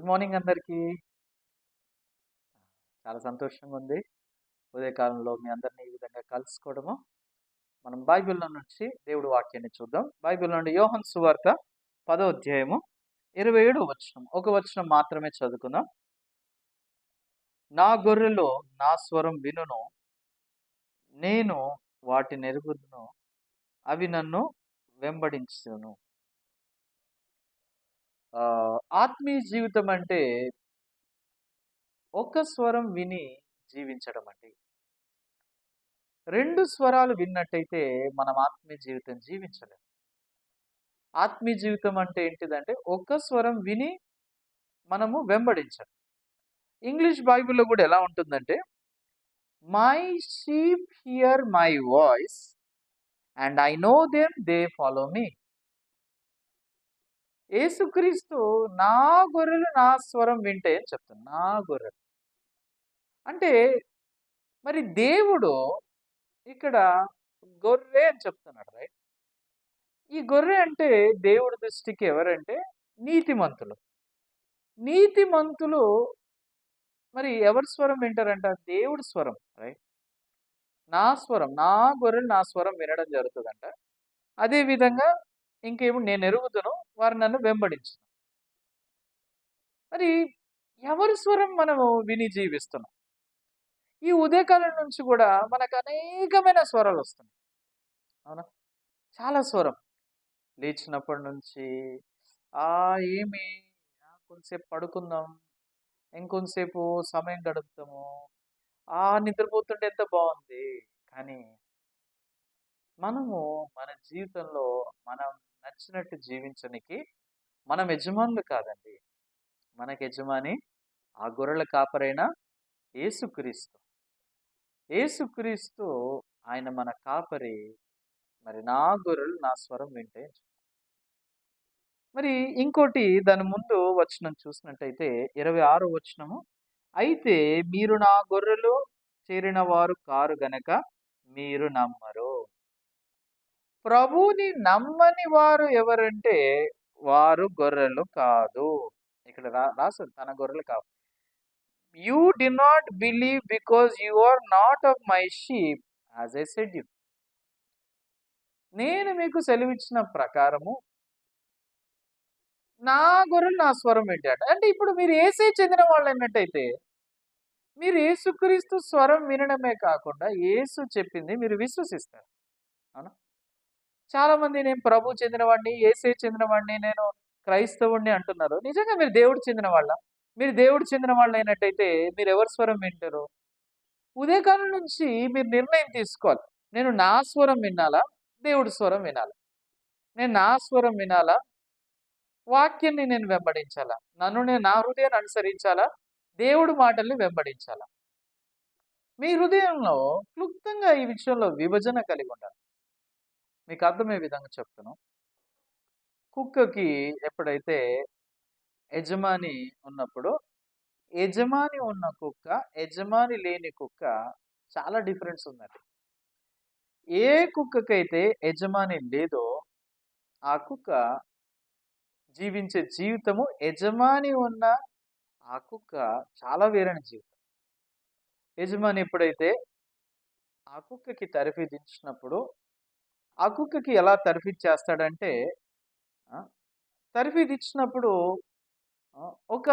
Good morning అందరికీ. చాలా సంతోషంగా ఉంది ఉదయకాలంలో మీ అందరినీ ఈ విధంగా కలుసుకోవడము. మనం బైబిల్లో నుంచి దేవుడి వాక్యాన్ని చూద్దాం. బైబిల్ నుండి యోహన్ సువార్త 10వ అధ్యాయము 27వ వచనం. ఒక వచనం మాత్రమే చదువుకుందాం. నా గొర్రెలు నా స్వరం వినును, నేను వాటిని ఎరుగుదును, అవి నన్ను వెంబడించును. ఆత్మీయ జీవితం అంటే ఒక స్వరం విని జీవించడం అండి. రెండు స్వరాలు విన్నట్టయితే మనం ఆత్మీయ జీవితం జీవించలేం. ఆత్మీయ జీవితం అంటే ఏంటిదంటే ఒక స్వరం విని మనము వెంబడించడం. ఇంగ్లీష్ బైబిల్లో కూడా ఎలా ఉంటుందంటే, my sheep here my voice and I know them they follow me. యేసుక్రీస్తు నా గొర్రెలు నా స్వరం వింటే అని చెప్తాను. నా గొర్రెలు అంటే మరి దేవుడు ఇక్కడ గొర్రె అని చెప్తున్నాడు, రైట్? ఈ గొర్రె అంటే దేవుడి దృష్టికి ఎవరంటే నీతిమంతులు. నీతిమంతులు మరి ఎవరి స్వరం వింటారంట? దేవుడి స్వరం, రైట్? నా స్వరం, నా గొర్రెలు నా స్వరం వినడం జరుగుతుందంట. అదే విధంగా ఇంకేమో నేను ఎరుగుదును, వారు నన్ను వెంబడించు. మరి ఎవరి స్వరం మనము విని జీవిస్తున్నాం? ఈ ఉదయకాలం నుంచి కూడా మనకు అనేకమైన స్వరాలు వస్తున్నాయి, అవునా? చాలా స్వరం. లేచినప్పటి నుంచి ఆ ఏమి కొంతసేపు పడుకుందాం, ఇంకొంతసేపు సమయం గడుపుతాము, నిద్రపోతుంటే ఎంత బాగుంది. కానీ మనము మన జీవితంలో మనం నచ్చినట్టు జీవించడానికి మనం యజమానులు కాదండి. మనకి యజమాని ఆ గొర్రెల కాపరైన యేసుక్రీస్తు. యేసుక్రీస్తు ఆయన మన కాపరి. మరి నా గొర్రెలు నా స్వరం వింటే. మరి ఇంకోటి దాని ముందు వచనం చూసినట్టయితే 26వ వచనము, అయితే మీరు నా గొర్రెలు చేరిన వారు కారు గనక మీరు నమ్మరు. ప్రభువుని నమ్మని వారు ఎవరంటే వారు గొర్రెలు కాదు. ఇక్కడ రాసు తన గొర్రెలు కాదు. You did not believe because you are not of my sheep as I said you. నేను మీకు సెలవిచ్చిన ప్రకారము నా గొర్రెలు నా స్వరం వింటాడు. అంటే ఇప్పుడు మీరు యేసే చెందిన వాళ్ళు అన్నట్టయితే మీరు యేసుక్రీస్తు స్వరం వినడమే కాకుండా యేసు చెప్పింది మీరు విశ్వసిస్తారు, అవునా? చాలా మంది నేను ప్రభు చెందినవాడిని, యేసే చెందినవాడిని, నేను క్రైస్తవుడిని అంటున్నారు. నిజంగా మీరు దేవుడు చెందిన వాళ్ళ? మీరు దేవుడు చెందిన వాళ్ళు అయినట్టయితే మీరు ఎవరి స్వరం వింటారు? ఉదయకాలం నుంచి మీరు నిర్ణయం తీసుకోవాలి. నేను నా స్వరం వినాలా, దేవుడి స్వరం వినాలా? నేను నా స్వరం వినాలా, వాక్యాన్ని నేను వెంబడించాలా? నేను నా హృదయాన్ని అనుసరించాలా, దేవుడి మాటల్ని వెంబడించాలా? మీ హృదయంలో క్లుప్తంగా ఈ విషయంలో విభజన కలిగి ఉండాలి. మీకు అర్థమయ్యే విధంగా చెప్తాను. కుక్కకి ఎప్పుడైతే యజమాని ఉన్నప్పుడు, యజమాని ఉన్న కుక్క, యజమాని లేని కుక్క చాలా డిఫరెన్స్ ఉందండి. ఏ కుక్కకైతే యజమాని లేదో ఆ కుక్క జీవించే జీవితము యజమాని ఉన్న ఆ కుక్క చాలా వేరైన జీవితం. యజమాని ఎప్పుడైతే ఆ కుక్కకి తరఫీదిచ్చినప్పుడు ఆ కుక్కకి ఎలా తరఫీదు తరఫీదిచ్చినప్పుడు ఒక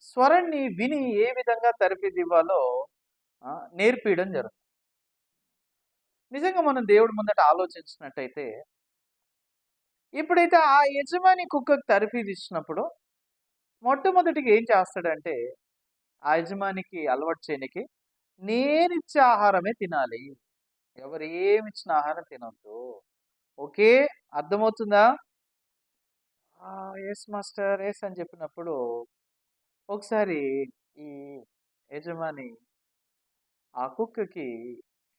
స్వరాన్ని విని ఏ విధంగా తరఫీదు ఇవ్వాలో నేర్పియడం జరుగుతుంది. నిజంగా మనం దేవుడి ముందట ఆలోచించినట్టయితే, ఇప్పుడైతే ఆ యజమాని కుక్కకు తరఫీదు ఇచ్చినప్పుడు మొట్టమొదటిగా ఏం చేస్తాడంటే, ఆ యజమానికి అలవాటు చేయనికి నేనిచ్చే ఆహారమే తినాలి, ఎవరు ఏమిచ్చిన ఆహారం తినొద్దు. ఓకే, అర్థమవుతుందా? ఎస్ మాస్టర్, ఎస్ అని చెప్పినప్పుడు ఒకసారి ఈ యజమాని ఆ కుక్కకి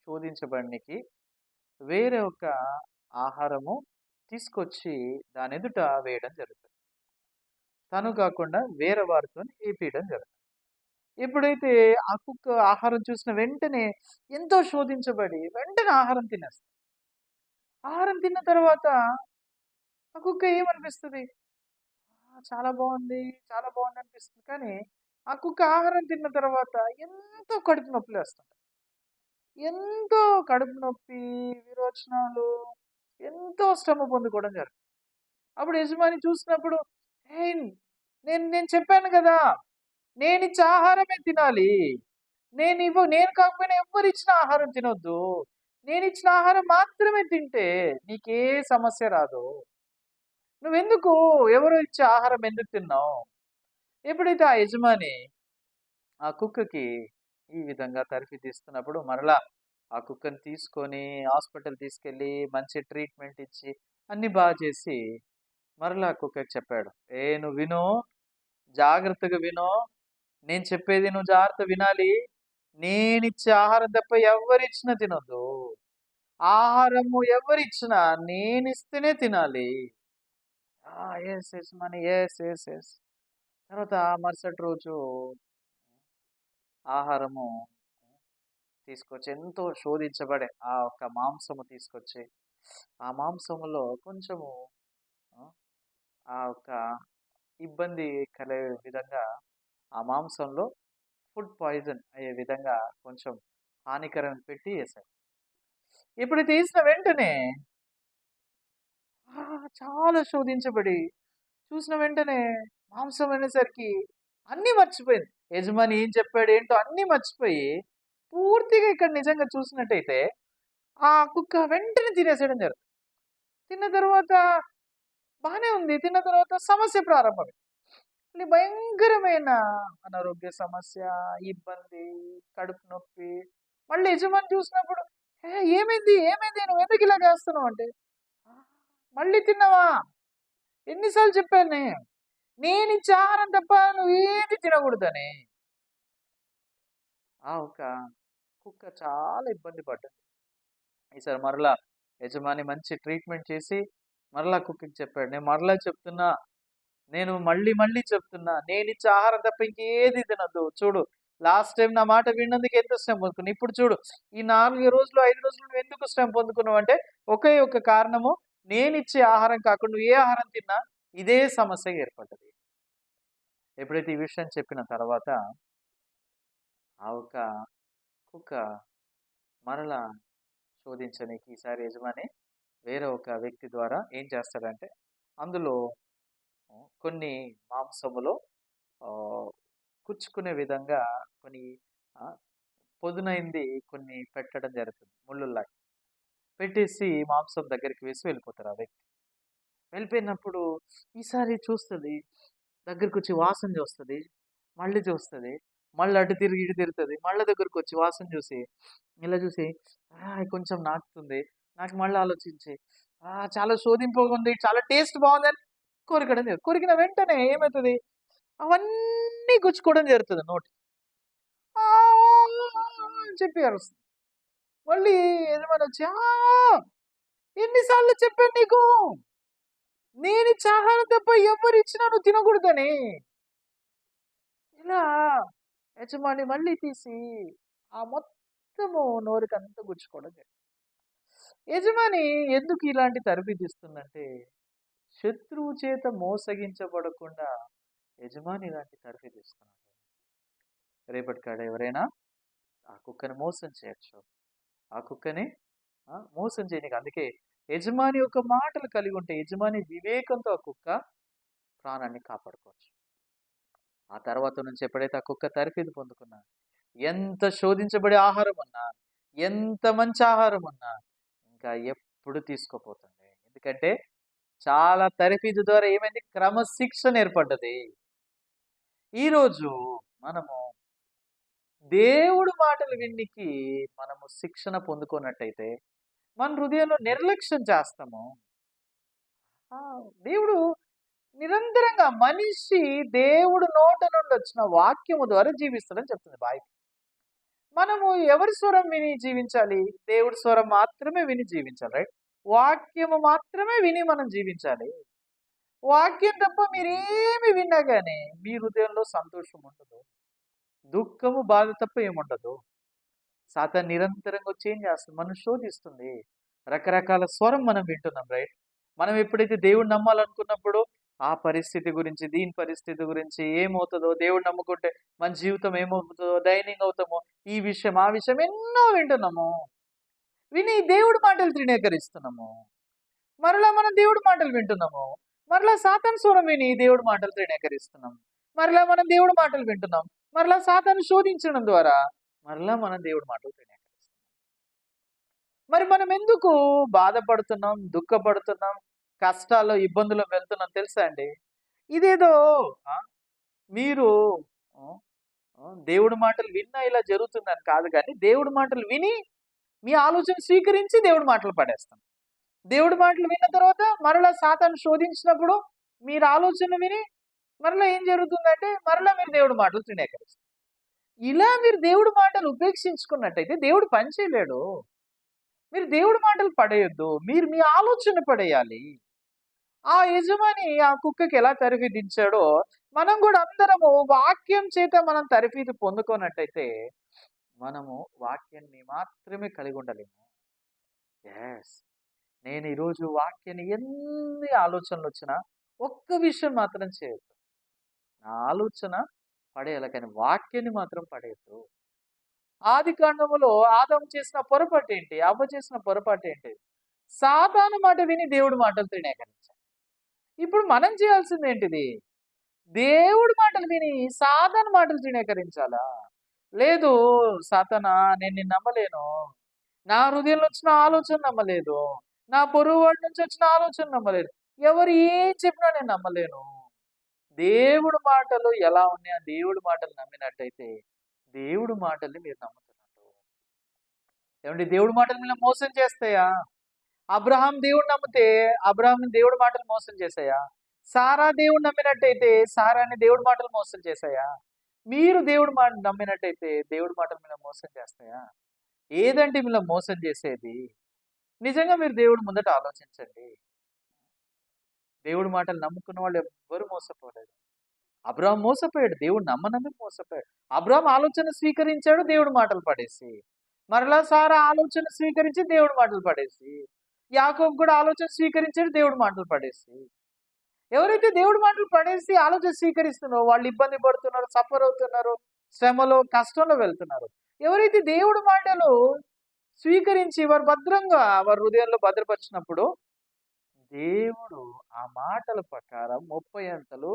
శోధించబడినికి వేరే ఒక ఆహారము తీసుకొచ్చి దాని ఎదుట వేయడం జరుగుతుంది. తను కాకుండా వేరే వారితో వేపేయడం జరుగుతుంది. ఎప్పుడైతే ఆ కుక్క ఆహారం చూసిన వెంటనే ఎంతో శోధించబడి వెంటనే ఆహారం తినేస్తుంది. ఆహారం తిన్న తర్వాత ఆ కుక్క ఏమనిపిస్తుంది? చాలా బాగుంది, చాలా బాగుంది అనిపిస్తుంది. కానీ ఆ కుక్క ఆహారం తిన్న తర్వాత ఎంతో కడుపు నొప్పులేస్తుంది. ఎంతో కడుపు నొప్పి, విరోచనాలు, ఎంతో శ్రమ పొందుకోవడం జరుగుతుంది. అప్పుడు యజమాని చూసినప్పుడు, "ఏయ్! నేను నేను చెప్పాను గదా! నేనిచ్చే ఆహారమే తినాలి. నేను కాకపోయినా ఎవ్వరిచ్చిన ఆహారం తినొద్దు. నేనిచ్చిన ఆహారం మాత్రమే తింటే నీకే సమస్య రాదు. నువ్వెందుకు ఎవరో ఇచ్చే ఆహారం ఎందుకు తిన్నావు?" ఎప్పుడైతే ఆ యజమాని ఆ కుక్కకి ఈ విధంగా తరఫిదిస్తున్నప్పుడు మరలా ఆ కుక్కని తీసుకొని హాస్పిటల్ తీసుకెళ్ళి మంచి ట్రీట్మెంట్ ఇచ్చి అన్ని బాగా చేసి మరలా ఆ కుక్కకి చెప్పాడు, నువ్వు విను, జాగ్రత్తగా విను, నేను చెప్పేది నువ్వు జాగ్రత్త వినాలి. నేనిచ్చే ఆహారం తప్ప ఎవరిచ్చినా తినొద్దు. ఆహారము ఎవరిచ్చినా నేనిస్తేనే తినాలి. Yes yes money, yes yes yes. తర్వాత మరుసటి రోజు ఆహారము తీసుకొచ్చి ఎంతో శోధించబడే ఆ ఒక్క మాంసము తీసుకొచ్చి ఆ మాంసములో కొంచెము ఆ ఆ ఒక ఇబ్బంది కలిగే విధంగా ఆ మాంసంలో ఫుడ్ పాయిజన్ అయ్యే విధంగా కొంచెం హానికరం పెట్టి వేశారు. ఎప్పుడైతే వేసిన వెంటనే చాలా శోధించబడి చూసిన వెంటనే మాంసం అనేసరికి అన్నీ మర్చిపోయింది. యజమాని ఏం చెప్పాడు ఏంటో అన్నీ మర్చిపోయి పూర్తిగా ఇక్కడ నిజంగా చూసినట్టయితే ఆ కుక్క వెంటనే తినేసేయడం జరుగుతుంది. తిన్న తర్వాత బానే ఉంది. తిన్న తర్వాత సమస్య ప్రారంభమైంది. మళ్ళీ భయంకరమైన అనారోగ్య సమస్య, ఇబ్బంది, కడుపు నొప్పి. మళ్ళీ యజమాని చూసినప్పుడు, ఏమైంది? ఏమైంది? నువ్వెందుకు ఇలా చేస్తున్నావు?" అంటే, "ఆ! మళ్ళీ తిన్నావా? ఎన్ని సార్లు చెప్పాను నేనిచ్చే ఆహారం తప్ప నువ్వేది తినకూడదని." ఆ ఒక కుక్క చాలా ఇబ్బంది పడ్డది. ఈసారి మరలా యజమాని మంచి ట్రీట్మెంట్ చేసి మరలా కుక్కకి చెప్పాడు, "నేను మరలా చెప్తున్నా, నేను మళ్ళీ మళ్ళీ చెప్తున్నా, నేనిచ్చే ఆహారం తప్ప ఇంకేది తినొద్దు. చూడు, లాస్ట్ టైం నా మాట విన్నందుకు ఎంత శ్రమ పొందుకున్నావు. ఇప్పుడు చూడు, ఈ 4 రోజులు, 5 రోజులు నువ్వెందుకు శ్రమ పొందుకున్నావు అంటే ఒకే ఒక కారణము, నేనిచ్చే ఆహారం కాకుండా నువ్వు ఏ ఆహారం తిన్నా ఇదే సమస్య ఏర్పడ్డది." ఎప్పుడైతే ఈ విషయం చెప్పిన తర్వాత ఆ ఒక కుక్క మరలా శోధించనీకి ఈసారి యజమాని వేరే ఒక వ్యక్తి ద్వారా ఏం చేస్తాడంటే అందులో కొన్ని మాంసములో ఆహ్, కుచ్చుకునే విధంగా కొన్ని ఆహ్, పొదునైంది కొన్ని పెట్టడం జరుగుతుంది. ముళ్ళుల్లాగా. పెట్టేసి మాంసం దగ్గరికి వేసి వెళ్ళిపోతారు ఆ వ్యక్తి. వెళ్ళిపోయినప్పుడు ఈసారి చూస్తది. దగ్గరకొచ్చి వాసన చూస్తది. మళ్ళీ చూస్తది. మళ్ళీ అటు తిరిగి ఇటు తిరుగుతది. మళ్ళా దగ్గరకొచ్చి వాసన చూసి, ఇలా చూసి కొంచెం నాకుతుంది. నాకు మళ్ళీ ఆలోచించి, చాలా శోధింపుగా ఉంది. చాలా టేస్ట్ బాగుందని కొరకడం జరుగుతుంది. కొరికిన వెంటనే ఏమైతది? అవన్నీ గుచ్చుకోవడం జరుగుతది నోటికి. అని చెప్పి అరుస్తది. మళ్ళీ యజమానొచ్చి, ఎన్ని సార్లు చెప్పాను నీకు? నేనిచ్చే ఆహారం తప్ప ఎవ్వరిచ్చినా నువ్వు తినకూడదని." ఇలా యజమాని మళ్ళీ తీసి ఆ మొత్తము నోరుకంతా గుచ్చుకోవడం జరిగింది. యజమాని ఎందుకు ఇలాంటి తరబిదిస్తుందంటే, శత్రువు చేత మోసగించబడకుండా యజమాని ఇలాంటి తరబిదిస్తున్నాడు. రేపటి కాడ ఎవరైనా ఆ కుక్కని మోసం చేయొచ్చు. ఆ కుక్కని మోసం చేయనీకి. అందుకే యజమాని యొక్క మాటలు కలిగి ఉంటే, యజమాని వివేకంతో ఆ కుక్క ప్రాణాన్ని కాపాడుకోవచ్చు. ఆ తర్వాత నుంచి ఎప్పుడైతే ఆ కుక్క తరఫీదు పొందుకున్నా, ఎంత శోధించబడే ఆహారం ఉన్నా, ఎంత మంచి ఆహారం ఉన్నా, ఇంకా ఎప్పుడు తీసుకోపోతుంది. ఎందుకంటే చాలా తరఫీదు ద్వారా ఏమైంది? క్రమశిక్షణ ఏర్పడ్డది. ఈరోజు మనము దేవుడు మాటలు వినికి మనము శిక్షణ పొందుకున్నట్టయితే, మన హృదయంలో నిర్లక్ష్యం చేస్తాము. ఆ! దేవుడు నిరంతరంగా మనిషి దేవుడు నోట నుండి వచ్చిన వాక్యము ద్వారా జీవిస్తాడని చెప్తుంది బైబిల్. మనము ఎవరి స్వరం విని జీవించాలి? దేవుడి స్వరం మాత్రమే విని జీవించాలి. రైట్? వాక్యము మాత్రమే విని మనం జీవించాలి. వాక్యం తప్ప మీరేమి విన్నా గాని మీ హృదయంలో సంతోషం ఉండదు. దుఃఖము, బాధ తప్ప ఏముండదు. సాతాను నిరంతరంగా వచ్చి ఏం చేస్తుంది? మనల్ని శోధిస్తుంది. రకరకాల స్వరం మనం వింటున్నాం. రైట్? మనం ఎప్పుడైతే దేవుడిని నమ్మాలనుకున్నప్పుడు ఆ పరిస్థితి గురించి, దీని పరిస్థితి గురించి ఏమవుతుందో, దేవుడు నమ్ముకుంటే మన జీవితం ఏమవుతుందో, డైనింగ్ అవుతామో, ఈ విషయం, ఆ విషయం ఎన్నో వింటున్నాము. విని దేవుడి మాటలు తృణీకరిస్తున్నాము. మరలా మనం దేవుడి మాటలు వింటున్నాము. మరలా సాతాను స్వరం విని దేవుడి మాటలు తృణీకరిస్తున్నాం. మరలా మనం దేవుడి మాటలు వింటున్నాం. మరలా సాతాను శోధించడం ద్వారా మరలా మనం దేవుడి మాటలు తృణీకరిస్తున్నాం. మరి మనం ఎందుకు బాధపడుతున్నాం, దుఃఖపడుతున్నాం, కష్టాల్లో, ఇబ్బందుల్లో వెళ్తున్నాం తెలుసా అండి? ఇదేదో ఆ! మీరు ఆహ్, దేవుడి మాటలు విన్నా ఇలా జరుగుతుందని కాదు గానీ, దేవుడి మాటలు విని, మీ ఆలోచన స్వీకరించి దేవుడి మాటలు పడేస్తాం. దేవుడి మాటలు విన్న తర్వాత మరలా సాతాను శోధించినప్పుడు మీరు ఆలోచన విని మరలా ఏం జరుగుతుందంటే మరలా మీరు దేవుడి మాటలు తృణీకరిస్తారు. ఇలా మీరు దేవుడి మాటలు ఉపేక్షించుకున్నట్టయితే దేవుడు పని చేయలేడు. మీరు దేవుడి మాటలు పడేయొద్దు. మీరు మీ ఆలోచన పడేయాలి. ఆ యజమాని ఆ కుక్కకి ఎలా తరఫీదిచ్చాడో మనం కూడా అందరము వాక్యం చేత మనం తరఫీదు పొందుకున్నట్టయితే మనము వాక్యాన్ని మాత్రమే కలిగి ఉండలేము. యెస్. నేను ఈరోజు వాక్యాన్ని ఎన్ని ఆలోచనలొచ్చినా ఒక్క విషయం మాత్రం చేయొద్దు. నా ఆలోచన పడేయాలి కానీ వాక్యాన్ని మాత్రం పడేయొద్దు. ఆదికాండములో ఆదాము చేసిన పొరపాటేంటి? అవ్వ చేసిన పొరపాటేంటి? సాతాను మాట విని దేవుడి మాటలు తృణీకరించారు. ఇప్పుడు మనం చేయాల్సిందేంటిది? దేవుడి మాటలు విని సాతాను మాటలు తృణీకరించాలా? లేదు సాతానా నేను నిన్ను నమ్మలేను. నా హృదయంలో వచ్చిన ఆలోచన నమ్మలేదు. నా పొరుగువాడి నుంచి వచ్చిన ఆలోచన నమ్మలేదు. ఎవరు ఏం చెప్పినా నేను నమ్మలేను. దేవుడి మాటలు ఎలా ఉన్నాయో దేవుడి మాటలు నమ్మినట్టయితే దేవుడి మాటల్ని మీరు నమ్ముతున్నట్టు. ఏమండి దేవుడి మాటలు మిమ్మల్ని మోసం చేస్తాయా? అబ్రహాం దేవుడిని నమ్మితే అబ్రహాంని దేవుడి మాటలు మోసం చేశాయా? సారా దేవుడిని నమ్మినట్టయితే సారాని దేవుడి మాటలు మోసం చేశాయా? మీరు దేవుడి మాట నమ్మినట్టయితే దేవుడి మాటలు మిమ్మల్ని మోసం చేస్తాయా? ఏదంటే మిమ్మల్ని మోసం చేసేది? నిజంగా మీరు దేవుడి ముందట ఆలోచించండి. దేవుడి మాటలు నమ్ముకున్న వాళ్ళు ఎవ్వరు మోసపోలేదు. అబ్రాహాం మోసపోయాడు. దేవుడు నమ్మనందుకు మోసపోయాడు. అబ్రాహాం ఆలోచన స్వీకరించాడు దేవుడి మాటలు పడేసి. మరలా సారా ఆలోచన స్వీకరించి దేవుడి మాటలు పడేసి. యాకోబు కూడా ఆలోచన స్వీకరించాడు దేవుడి మాటలు పడేసి. ఎవరైతే దేవుడి మాటలు పడేసి ఆలోచన స్వీకరిస్తున్నారో వాళ్ళు ఇబ్బంది పడుతున్నారు, సఫర్ అవుతున్నారు, శ్రమలో, కష్టంలో వెళ్తున్నారు. ఎవరైతే దేవుడి మాటలు స్వీకరించి వారు భద్రంగా వారి హృదయంలో భద్రపరిచినప్పుడు దేవుడు ఆ మాటల ప్రకారం 30 అంతలు,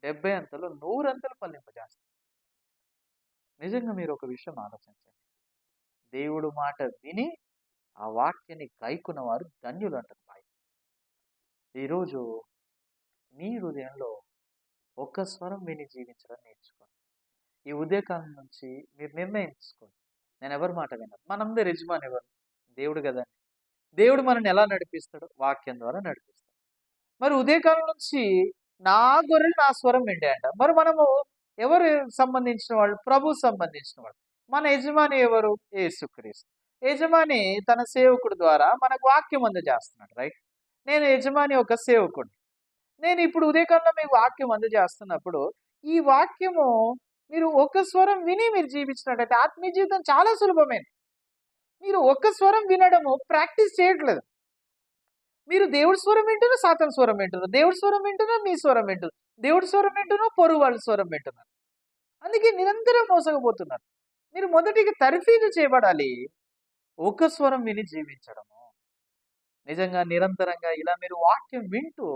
70 అంతలు, 100 అంతలు ఫలింపజేస్తాడు. నిజంగా మీరు ఒక విషయం ఆలోచించండి. దేవుడు మాట విని ఆ వాక్యాన్ని గైకొన్న వారు ధన్యులు అంటారు బైబిల్. ఈరోజు మీ హృదయంలో ఒక్క స్వరం విని జీవించడం నేర్చుకోండి. ఈ ఉదయకాలం నుంచి మీరు నిర్ణయించుకోండి. నేను ఎవరి మాట విన్నాను? మనందరి యజమాని ఎవరు? దేవుడు కదండి. దేవుడు మనల్ని ఎలా నడిపిస్తాడు? వాక్యం ద్వారా నడిపిస్తాడు. మరి ఉదయకాలం నుంచి నా గొర్రెలు నా స్వరం వింటాయంట. మరి మనము ఎవరు సంబంధించిన వాళ్ళు? ప్రభు సంబంధించిన వాళ్ళు. మన యజమాని ఎవరు? యేసుక్రీస్తు. యజమాని తన సేవకుడు ద్వారా మనకు వాక్యం అందజేస్తున్నాడు. రైట్? నేను యజమాని ఒక సేవకుడు. నేను ఇప్పుడు ఉదయకాలంలో మీకు వాక్యం అందజేస్తున్నప్పుడు ఈ వాక్యము మీరు ఒక స్వరం విని మీరు జీవించినట్టయితే ఆత్మీయ జీవితం చాలా సులభమైనది. మీరు ఒక్క స్వరం వినడము ప్రాక్టీస్ చేయట్లేదు. మీరు దేవుడి స్వరం వింటున్నారు, సాతాను స్వరం వింటున్నారు. దేవుడి స్వరం వింటున్నారు, మీ స్వరం వింటున్నారు. దేవుడి స్వరం వింటున్నారు, పొరుగు వాళ్ళ స్వరం వింటున్నారు. అందుకే నిరంతరం మోసకపోతున్నారు. మీరు మొదటిగా తర్ఫీదు చేయబడాలి. ఒక స్వరం విని జీవించడము. నిజంగా నిరంతరంగా ఇలా మీరు వాక్యం వింటూ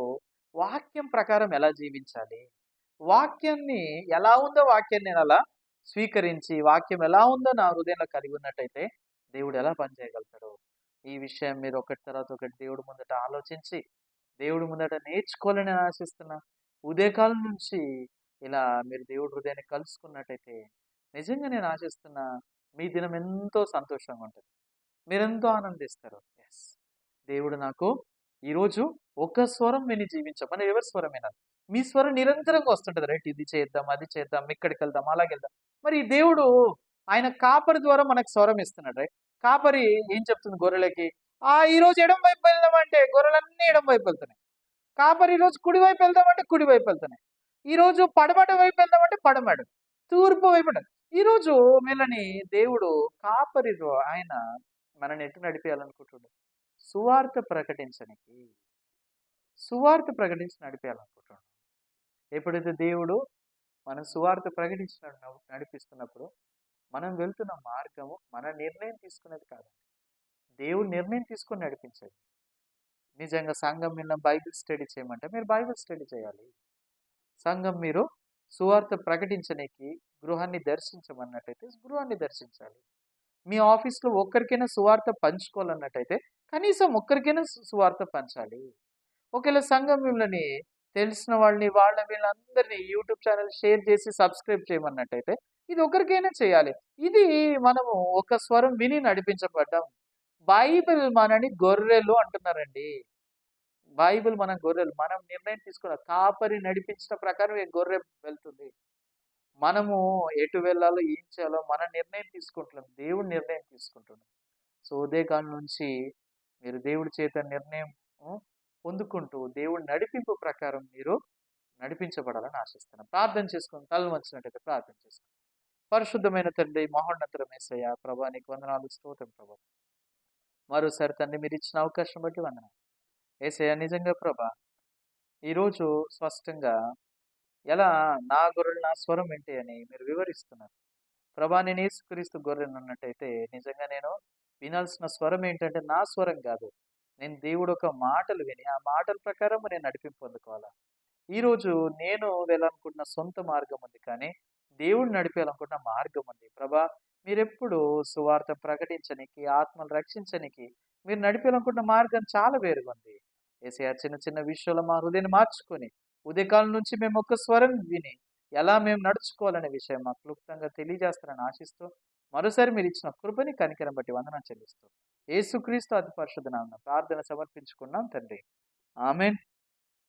వాక్యం ప్రకారం ఎలా జీవించాలి? వాక్యాన్ని ఎలా ఉందో వాక్యాన్ని నేను అలా స్వీకరించి వాక్యం ఎలా ఉందో నా హృదయంలో కలిగి ఉన్నట్టయితే దేవుడు ఎలా పనిచేయగలుగుతాడు? ఈ విషయం మీరు ఒకటి తర్వాత ఒకటి దేవుడి ముందట ఆలోచించి దేవుడి ముందట నేర్చుకోవాలని నేను ఆశిస్తున్నా. ఉదయకాలం నుంచి ఇలా మీరు దేవుడి హృదయాన్ని కలుసుకున్నట్టయితే నిజంగా నేను ఆశిస్తున్నా మీ దినం ఎంతో సంతోషంగా ఉంటుంది. మీరెంతో ఆనందిస్తారు. ఎస్, దేవుడు నాకు ఈరోజు ఒక స్వరం విని జీవించమని. ఎవరి స్వరం వినాలి? మీ స్వరం నిరంతరంగా వస్తుంటది. రైట్, ఇది చేద్దాం, అది చేద్దాం, ఇక్కడికి వెళ్దాం, అలాగే వెళ్దాం. మరి ఈ దేవుడు ఆయన కాపరి ద్వారా మనకు స్వరం ఇస్తున్నాడు. రైట్? కాపరి ఏం చెప్తుంది గొర్రెలకి? ఈ రోజు ఎడం వైపు వెళ్దామంటే గొర్రెలన్నీ ఎడం వైపు వెళ్తున్నాయి. కాపరి ఈ రోజు కుడి వైపు వెళ్దామంటే కుడి వైపు వెళ్తున్నాయి. ఈ రోజు పడమట వైపు వెళ్దామంటే పడమట, తూర్పు వైపు. ఈ రోజు వీళ్ళని దేవుడు కాపరిలో ఆయన మనల్ని ఎటు నడిపేయాలనుకుంటున్నాడు? సువార్త ప్రకటించడానికి. సువార్త ప్రకటించి నడిపేయాలనుకుంటున్నాం. ఎప్పుడైతే దేవుడు మనం సువార్త ప్రకటించి నడిపిస్తున్నప్పుడు మనం వెళ్తున్న మార్గము మన నిర్ణయం తీసుకునేది కాదండి. దేవుడు నిర్ణయం తీసుకొని నడిపించేది. నిజంగా సంఘం నిన్న బైబిల్ స్టడీ చేయమంటే మీరు బైబిల్ స్టడీ చేయాలి. సంఘం మీరు సువార్త ప్రకటించనీకి గృహాన్ని దర్శించమన్నట్టయితే గృహాన్ని దర్శించాలి. మీ ఆఫీస్‌లో ఒక్కరికైనా సువార్త పంచుకోవాలన్నట్టయితే కనీసం ఒక్కరికైనా సువార్త పంచాలి. ఒకవేళ సంఘం మిమ్మల్ని తెలిసిన వాళ్ళని వీళ్ళందరినీ యూట్యూబ్ ఛానల్ షేర్ చేసి సబ్స్క్రైబ్ చేయమన్నట్టయితే ఇది ఒకరికైనా చేయాలి. ఇది మనము ఒక స్వరం విని నడిపించబడ్డాం. బైబిల్ మనని గొర్రెలు అంటున్నారండి. బైబిల్ మన గొర్రెలు. మనం నిర్ణయం తీసుకున్న కాపరి నడిపించిన ప్రకారం ఈ గొర్రె వెళ్తుంది. మనము ఎటు వెళ్ళాలో ఏం చేయాలో మన నిర్ణయం తీసుకుంటున్నాం. దేవుడు నిర్ణయం తీసుకుంటున్నాం. సో ఉదయకాలం నుంచి మీరు దేవుడి చేత నిర్ణయం పొందుకుంటూ దేవుడి నడిపింపు ప్రకారం మీరు నడిపించబడాలని ఆశిస్తున్నాను. ప్రార్థన చేసుకుని తల వంచినట్టయితే ప్రార్థన చేసుకుని. పరిశుద్ధమైన తండ్రి, మహోన్నతమైన యేసయ్య, ప్రభా నీకు వందనాలు, స్తోత్రం ప్రభా. మరోసారి తండ్రి మీరు ఇచ్చిన అవకాశం బట్టి వందనాలు. యేసయ్య నిజంగా ప్రభా ఈరోజు స్పష్టంగా ఎలా నా గొర్రెలు నా స్వరం వింటే అని మీరు వివరిస్తున్నారు. ప్రభా నేను యేసుక్రీస్తు గొర్రెను అన్నట్టయితే నిజంగా నేను వినాల్సిన స్వరం ఏంటంటే నా స్వరం కాదు. నేను దేవుడు ఒక మాటలు విని ఆ మాటల ప్రకారం నేను నడిపింపు పొందుకోవాలా. ఈరోజు నేను వెళ్ళాలనుకుంటున్న సొంత మార్గం ఉంది, కానీ దేవుడు నడిపేయాలనుకుంటున్న మార్గం ఉంది. ప్రభా మీరెప్పుడు సువార్త ప్రకటించనికి, ఆత్మలు రక్షించనికి మీరు నడిపేయాలనుకుంటున్న మార్గం చాలా వేరుగా ఉంది. యేసయ్య చిన్న చిన్న విషయాలు మా హృదయాన్ని మార్చుకొని ఉదయకాలం నుంచి మేము ఒక స్వరం విని ఎలా మేము నడుచుకోవాలనే విషయం మాకు క్లుప్తంగా తెలియజేస్తారని ఆశిస్తూ మరోసారి మీరు ఇచ్చిన కృపని కనికరం బట్టి వందనం చెల్లిస్తూ యేసుక్రీస్తు అతి పరిశుద్ధ నామమున ప్రార్థన సమర్పించుకున్నాం తండ్రి. ఆమేన్.